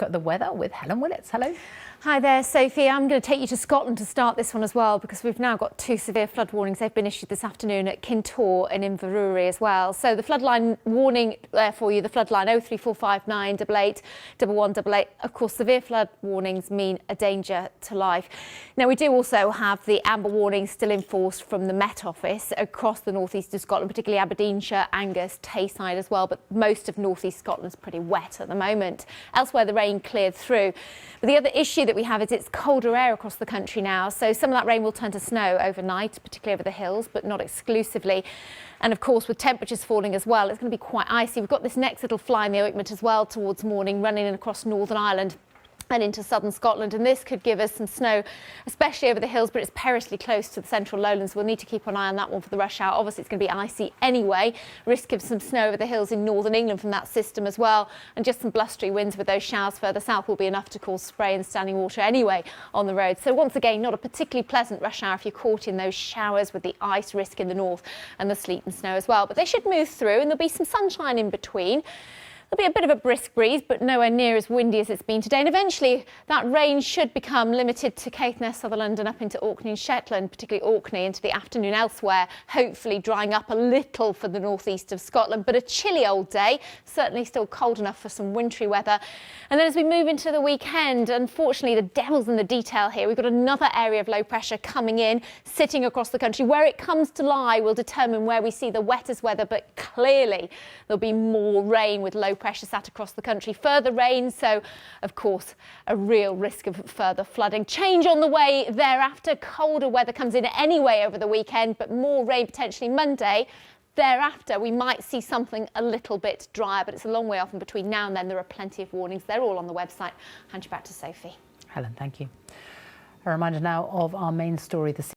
look at the weather with Helen Willetts. Hello. Hi there, Sophie. I'm going to take you to Scotland to start this one as well, because we've now got two severe flood warnings. They've been issued this afternoon at Kintore and Inverurie as well. So the floodline warning there for you, the floodline 03459 88 1188. Of course, severe flood warnings mean a danger to life. Now, we do also have the amber warning still in force from the Met Office across the northeast of Scotland, particularly Aberdeenshire, Angus, Tayside as well. But most of northeast Scotland's pretty wet at the moment. Elsewhere, the rain cleared through. But the other issue that we have is it's colder air across the country now, so some of that rain will turn to snow overnight, particularly over the hills, but not exclusively. And of course, with temperatures falling as well, it's going to be quite icy. We've got this next little fly in the ointment as well towards morning, running in across Northern Ireland and into southern Scotland, and this could give us some snow, especially over the hills, but it's perilously close to the central lowlands. We'll need to keep an eye on that one for the rush hour. Obviously, it's going to be icy anyway. Risk of some snow over the hills in northern England from that system as well, and just some blustery winds with those showers further south will be enough to cause spray and standing water anyway on the road. So once again, not a particularly pleasant rush hour if you're caught in those showers with the ice risk in the north and the sleet and snow as well. But they should move through, and there'll be some sunshine in between. There'll be a bit of a brisk breeze, but nowhere near as windy as it's been today. And eventually that rain should become limited to Caithness, Sutherland and up into Orkney and Shetland, particularly Orkney into the afternoon elsewhere, hopefully drying up a little for the northeast of Scotland. But a chilly old day, certainly still cold enough for some wintry weather. And then as we move into the weekend, unfortunately, the devil's in the detail here. We've got another area of low pressure coming in, sitting across the country. Where it comes to lie will determine where we see the wettest weather, but clearly there'll be more rain with low pressure sat across the country. Further rain, so of course a real risk of further flooding. Change on the way thereafter. Colder weather comes in anyway over the weekend, but more rain potentially Monday. Thereafter, we might see something a little bit drier, but it's a long way off, and between now and then there are plenty of warnings. They're all on the website. Hand you back to Sophie. Helen, thank you. A reminder now of our main story this